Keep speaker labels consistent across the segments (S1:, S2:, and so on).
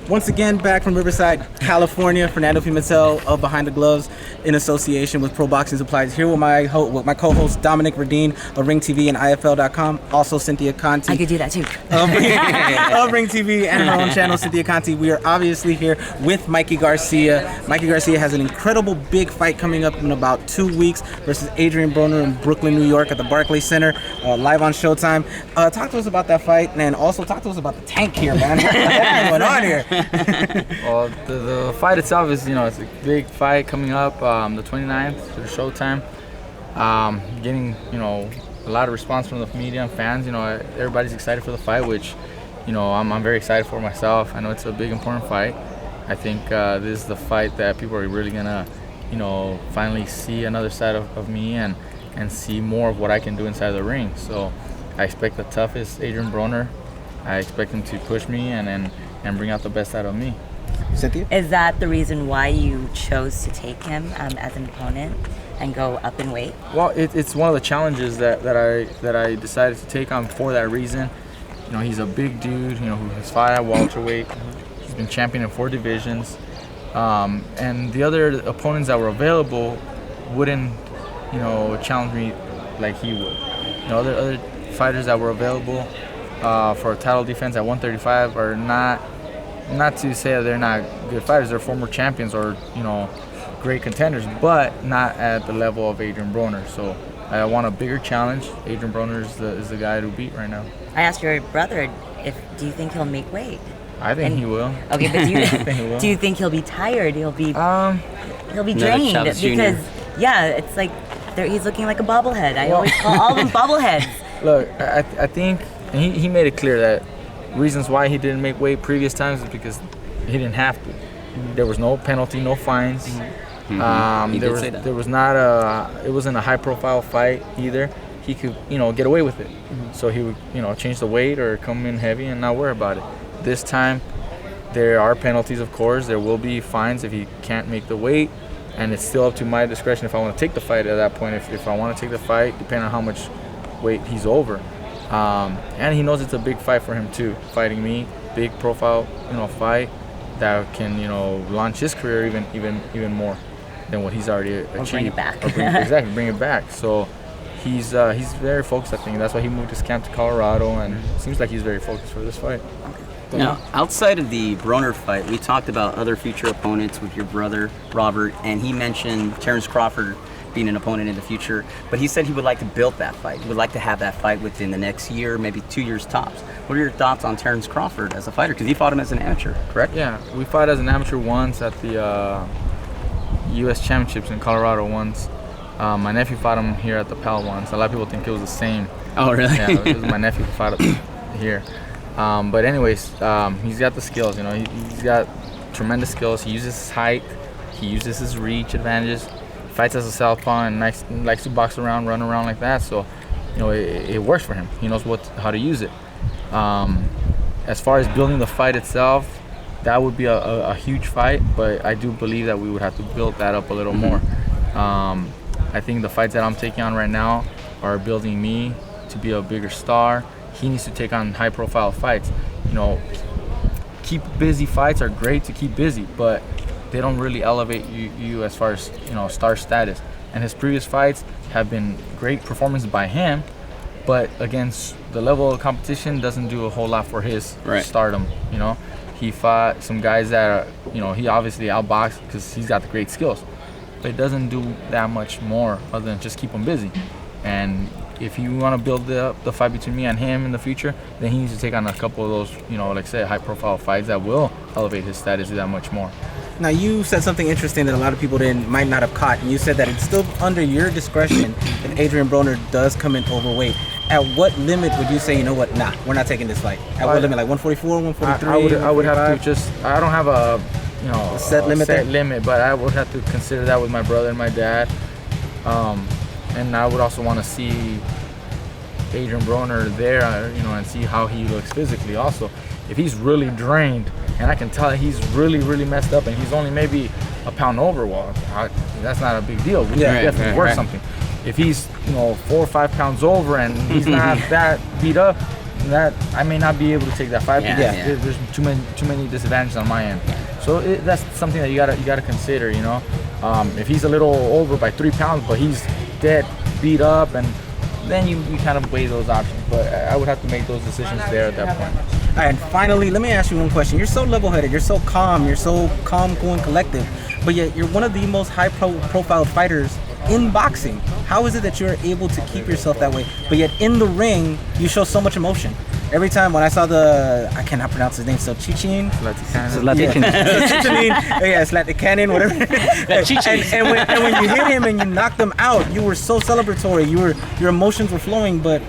S1: Once again, back from Riverside, California, Fernando Pimentel of Behind the Gloves in association with Pro Boxing Supplies. Here with my co-host Dominic Radine of Ring TV and IFL.com. Also Cynthia Conti.
S2: I could do that too.
S1: Of Ring TV and her own channel, Cynthia Conti. We are obviously here with Mikey Garcia. Mikey Garcia has an incredible big fight coming up in about 2 weeks versus Adrien Broner in Brooklyn, New York at the Barclays Center, live on Showtime. Talk to us about that fight, and also talk to us about the tank here, man. What's going on here?
S3: Well, the fight itself is, it's a big fight coming up the 29th through Showtime. Getting, a lot of response from the media and fans. Everybody's excited for the fight, which, I'm very excited for myself. I know it's a big, important fight. I think this is the fight that people are really gonna, finally see another side of me and see more of what I can do inside the ring. So I expect the toughest Adrien Broner. I expect him to push me and bring out the best out of me.
S1: Cynthia?
S2: Is that the reason why you chose to take him as an opponent and go up in weight?
S3: Well, it's one of the challenges that I decided to take on for that reason. He's a big dude, who has fought at welterweight. He's been champion in 4 divisions. And the other opponents that were available wouldn't, challenge me like he would. Other fighters that were available for a title defense at 135 are not to say that they're not good fighters. They're former champions or great contenders, but not at the level of Adrien Broner. So I want a bigger challenge. Adrien Broner is the guy to beat right now.
S2: I asked your brother do you think he'll make weight?
S3: I think he will.
S2: Okay, but do you think he'll be tired? He'll be drained because it's like he's looking like a bobblehead. I always call all of them bobbleheads.
S3: Look, I think he made it clear that reasons why he didn't make weight previous times is because he didn't have to. There was no penalty, no fines. There was not it wasn't a high-profile fight either. He could, get away with it. So he would, change the weight or come in heavy and not worry about it. This time, there are penalties, of course. There will be fines if he can't make the weight, and it's still up to my discretion if I want to take the fight at that point. If I want to take the fight, depending on how much weight he's over. And he knows it's a big fight for him too, fighting me, big profile, fight that can, launch his career even more than what he's already achieved.
S2: Bring it back.
S3: Bring it back. So he's very focused. I think that's why he moved his camp to Colorado, and it seems like he's very focused for this fight.
S4: Now, outside of the Broner fight, we talked about other future opponents with your brother, Robert, and he mentioned Terence Crawford being an opponent in the future, but he said he would like to build that fight. He would like to have that fight within the next year, maybe 2 years tops. What are your thoughts on Terence Crawford as a fighter? Because you fought him as an amateur, correct?
S3: Yeah, we fought as an amateur once at the U.S. Championships in Colorado once. My nephew fought him here at the PAL once. A lot of people think it was the same.
S4: Oh, really?
S3: Yeah, it was my nephew who fought here. But anyways, he's got the skills, he's got tremendous skills. He uses his height, he uses his reach advantages, fights as a southpaw and likes to box around, run around like that. So, it works for him. He knows how to use it. As far as building the fight itself, that would be a huge fight, but I do believe that we would have to build that up a little more. I think the fights that I'm taking on right now are building me to be a bigger star. He needs to take on high-profile fights. Keep busy fights are great to keep busy, but they don't really elevate you as far as star status. And his previous fights have been great performances by him, but against the level of competition doesn't do a whole lot for his stardom. He fought some guys that are, he obviously outboxed because he's got the great skills, but it doesn't do that much more other than just keep him busy. And if you want to build the fight between me and him in the future, then he needs to take on a couple of those, like I said, high-profile fights that will elevate his status that much more.
S1: Now, you said something interesting that a lot of people might not have caught, and you said that it's still under your discretion if Adrien Broner does come in overweight. At what limit would you say, we're not taking this fight? At what limit, like 144, 143?
S3: I would have to I don't have a
S1: set
S3: limit, but I would have to consider that with my brother and my dad. And I would also want to see Adrien Broner there, and see how he looks physically also. If he's really drained, and I can tell he's really, really messed up, and he's only maybe a pound over, that's not a big deal. We can definitely work something. If he's 4 or 5 pounds over and he's not that beat up, that I may not be able to take that fight because there's too many disadvantages on my end. So that's something that you gotta consider. You know, if he's a little over by 3 pounds, but he's dead, beat up, and then you kind of weigh those options. But I would have to make those decisions there at that point.
S1: All right, and finally, let me ask you one question. You're so level-headed, you're so calm, cool, and collective, but yet you're one of the most high-profile fighters in boxing. How is it that you're able to keep yourself that way, but yet in the ring, you show so much emotion? Every time when I saw I cannot pronounce his name, so Chichin? Cannon, whatever. and when you hit him and you knocked him out, you were so celebratory. Your emotions were flowing, but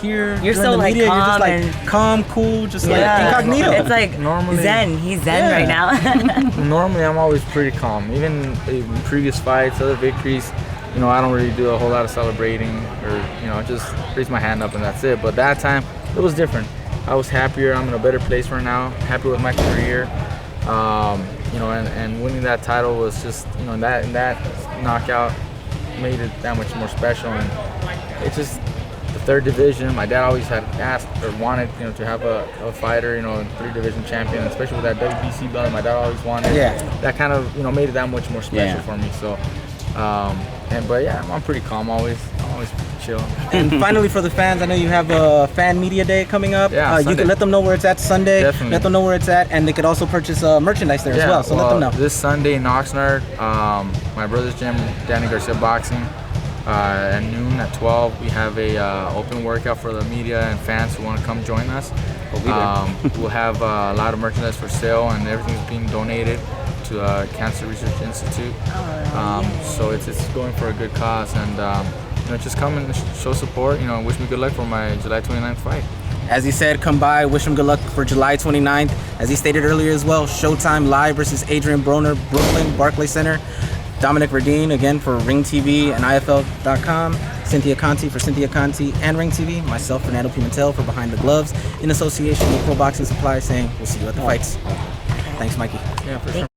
S1: here
S2: you're so
S1: the media,
S2: calm,
S1: you're just like calm, cool, just like incognito.
S2: It's like normally, Zen. He's Zen right now.
S3: Normally, I'm always pretty calm. Even in previous fights, other victories, you know, I don't really do a whole lot of celebrating or, you know, just raise my hand up and that's it. But that time, it was different. I was happier. I'm in a better place right now. Happy with my career. You know, and winning that title was just, you know, that knockout made it that much more special. And it's just the 3rd division. My dad always had asked or wanted, you know, to have a fighter, you know, 3rd division champion, especially with that WBC belt. My dad always wanted. Yeah. That kind of, you know, made it that much more special for me. So, but yeah, I'm pretty calm always. I'm always chill.
S1: And finally, for the fans, I know you have a fan media day coming up.
S3: Yeah,
S1: you can let them know where it's at Sunday.
S3: Definitely.
S1: Let them know where it's at, and they could also purchase merchandise there as well. So let them know.
S3: This Sunday in Oxnard, my brother's gym, Danny Garcia Boxing, at noon at 12, we have a open workout for the media and fans who want to come join us. We'll have a lot of merchandise for sale, and everything's being donated to Cancer Research Institute. So it's going for a good cause, and you know, just come and show support. You know, wish me good luck for my July 29th fight.
S1: As he said, come by, wish him good luck for July 29th. As he stated earlier as well, Showtime live versus Adrien Broner, Brooklyn, Barclays Center. Dominic Verdine, again, for Ring TV and IFL.com. Cynthia Conti for Cynthia Conti and Ring TV. Myself, Fernando Pimentel, for Behind the Gloves, in association with Pro Boxing Supply, saying we'll see you at the fights. Thanks, Mikey.
S3: Yeah, for sure.